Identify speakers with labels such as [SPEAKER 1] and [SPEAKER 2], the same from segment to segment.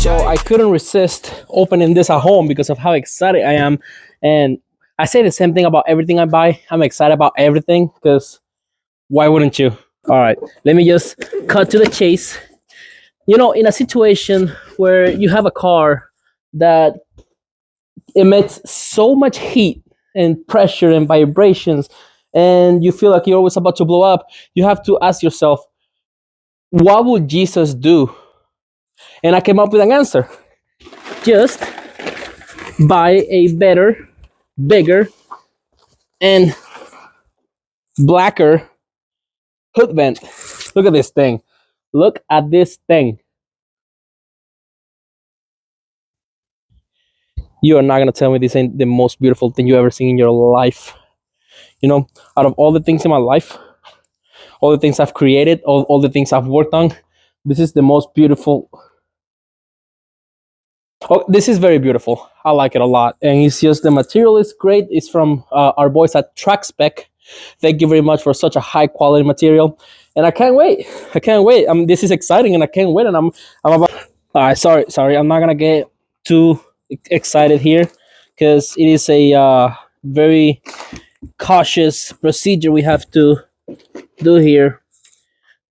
[SPEAKER 1] So I couldn't resist opening this at home because of how excited I am. And I say the same thing about everything I buy. I'm excited about everything because why wouldn't you? All right, let me just cut to the chase. You know, in a situation where you have a car that emits so much heat and pressure and vibrations, and you feel like you're always about to blow up, you have to ask yourself, what would Jesus do? And I came up with an answer. Just buy a better, bigger, and blacker hood vent. Look at this thing. Look at this thing. You are not going to tell me this ain't the most beautiful thing you ever seen in your life. You know, out of all the things in my life, all the things I've created, all the things I've worked on, this is the most beautiful. Oh, this is very beautiful. I like it a lot. And it's just the material is great. It's from our boys at TrackSpec. Thank you very much for such a high quality material. And I can't wait. I can't wait. This is exciting and I can't wait. And I'm about. All right, sorry. I'm not gonna get too excited here because it is a very cautious procedure we have to do here.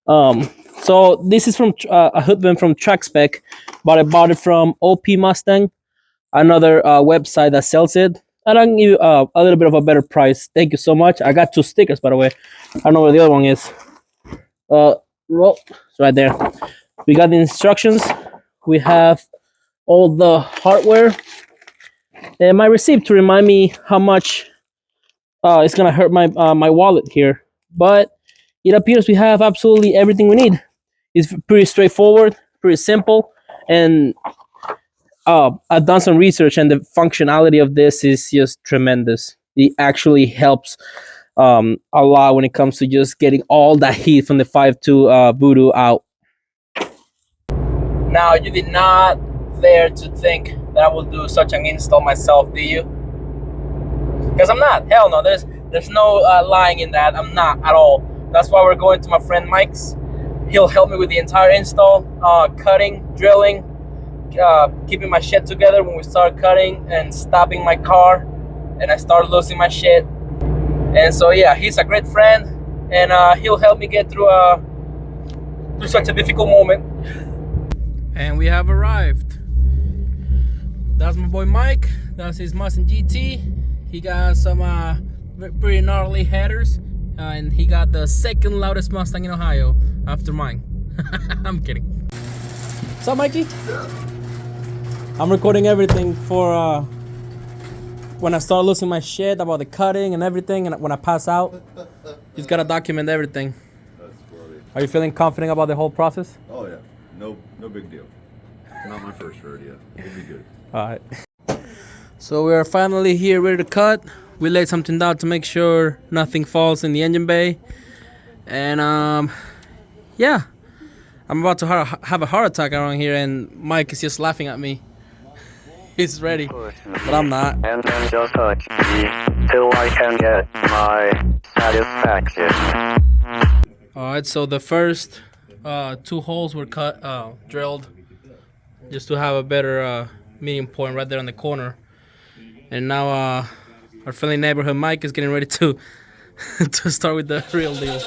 [SPEAKER 1] So this is from a hood vent from TrackSpec, but I bought it from OP Mustang, another website that sells it. And I'll give you a little bit of a better price. Thank you so much. I got 2 stickers, by the way. I don't know where the other one is. Well, it's right there. We got the instructions. We have all the hardware and my receipt to remind me how much it's gonna hurt my my wallet here. But it appears we have absolutely everything we need. It's pretty straightforward, pretty simple, and I've done some research, and the functionality of this is just tremendous. It actually helps a lot when it comes to just getting all that heat from the 5.2 Voodoo out. Now, you did not dare to think that I will do such an install myself, do you? Because I'm not. Hell no. There's no lying in that. I'm not at all. That's why we're going to my friend Mike's. He'll help me with the entire install, cutting, drilling, keeping my shit together when we start cutting and stopping my car and I start losing my shit. And so yeah, he's a great friend, and he'll help me get through such a difficult moment. And we have arrived. That's my boy Mike. That's his Mustang GT. He got some pretty gnarly headers. And he got the second loudest Mustang in Ohio after mine. I'm kidding. What's up, Mikey?
[SPEAKER 2] Yeah.
[SPEAKER 1] I'm recording everything for when I start losing my shit about the cutting and everything, and when I pass out. Just gotta document everything.
[SPEAKER 2] That's funny.
[SPEAKER 1] Are you feeling confident about the whole process?
[SPEAKER 2] Oh yeah, no big deal. Not my first rodeo. It'll be good.
[SPEAKER 1] All right. So we are finally here, ready to cut. We laid something down to make sure nothing falls in the engine bay. And yeah, I'm about to have a heart attack around here, and Mike is just laughing at me. He's ready, but I'm not.
[SPEAKER 3] And then just touch me till I can get my satisfaction.
[SPEAKER 1] Alright, so the first 2 holes were cut, drilled, just to have a better meeting point right there in the corner. And now our friendly neighborhood Mike is getting ready to to start with the real deal.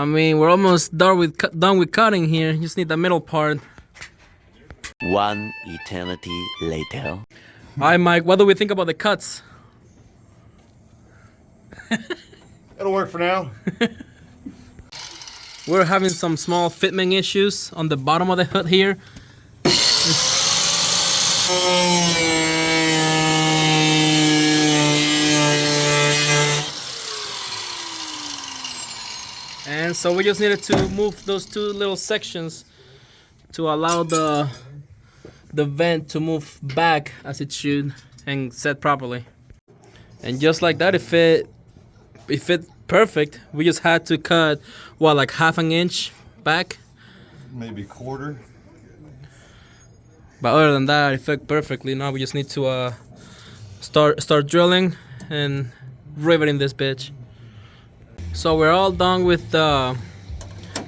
[SPEAKER 1] mean, we're almost done with cutting here. Just need the middle part.
[SPEAKER 4] One eternity later.
[SPEAKER 1] Alright, Mike, what do we think about the cuts?
[SPEAKER 2] It'll work for now.
[SPEAKER 1] We're having some small fitment issues on the bottom of the hood here. And so we just needed to move those two little sections to allow the vent to move back as it should and set properly. And just like that, it fit perfect. We just had to cut what, like half an inch back,
[SPEAKER 2] Maybe quarter.
[SPEAKER 1] but other than that, it fit perfectly. Now we just need to start drilling and riveting this bitch. So we're all done with the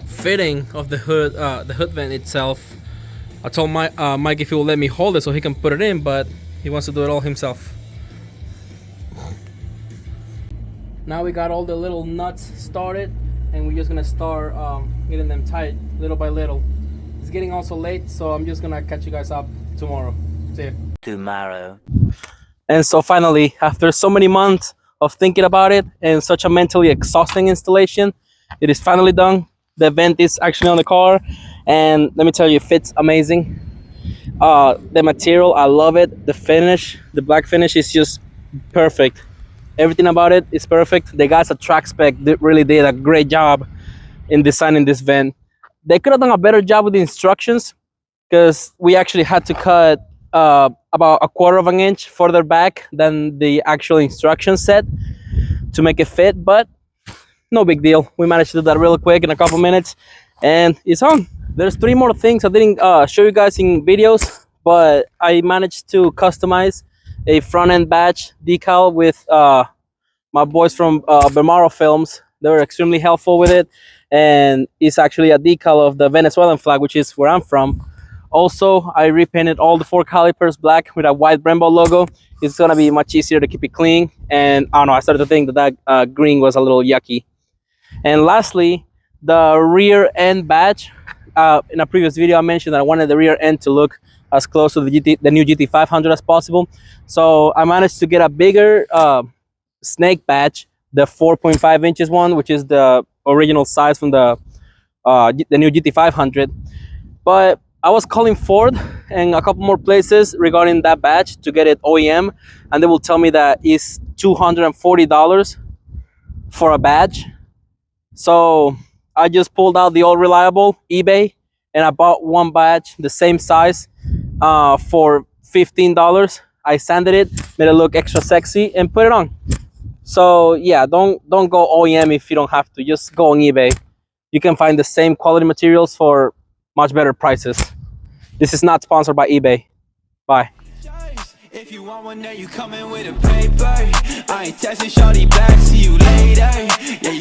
[SPEAKER 1] fitting of the hood vent itself. I told Mike if he will let me hold it so he can put it in, but he wants to do it all himself. Now we got all the little nuts started, and we're just gonna start getting them tight little by little. It's getting also late, so I'm just gonna catch you guys up tomorrow. See ya.
[SPEAKER 4] Tomorrow.
[SPEAKER 1] And so finally, after so many months of thinking about it and such a mentally exhausting installation, it is finally done. The vent is actually on the car, and let me tell you, it fits amazing. The material, I love it. The finish, the black finish is just perfect. Everything about it is perfect. The guys at TrackSpec really did a great job in designing this vent. They could have done a better job with the instructions, because we actually had to cut about a quarter of an inch further back than the actual instruction set to make it fit, but no big deal. We managed to do that real quick in a couple minutes, and it's on. There's 3 more things I didn't show you guys in videos, but I managed to customize a front end badge decal with my boys from Bermaro Films. They were extremely helpful with it, and it's actually a decal of the Venezuelan flag, which is where I'm from. Also, I repainted all the 4 calipers black with a white Brembo logo. It's gonna be much easier to keep it clean, and I don't know, I started to think that green was a little yucky. And lastly, the rear end badge. In a previous video, I mentioned that I wanted the rear end to look as close to the new GT500 as possible. So I managed to get a bigger snake badge, the 4.5 inches one, which is the original size from the new GT500. But I was calling Ford and a couple more places regarding that badge to get it OEM, and they will tell me that it's $240 for a badge. So I just pulled out the old reliable eBay, and I bought one badge the same size for $15. I sanded it, made it look extra sexy, and put it on. So yeah, don't go OEM if you don't have to. Just go on eBay. You can find the same quality materials for much better prices. This is not sponsored by eBay. Bye.
[SPEAKER 5] If you want one, there you coming with a paper. I ain't texting shorty back, see you later. Yeah, you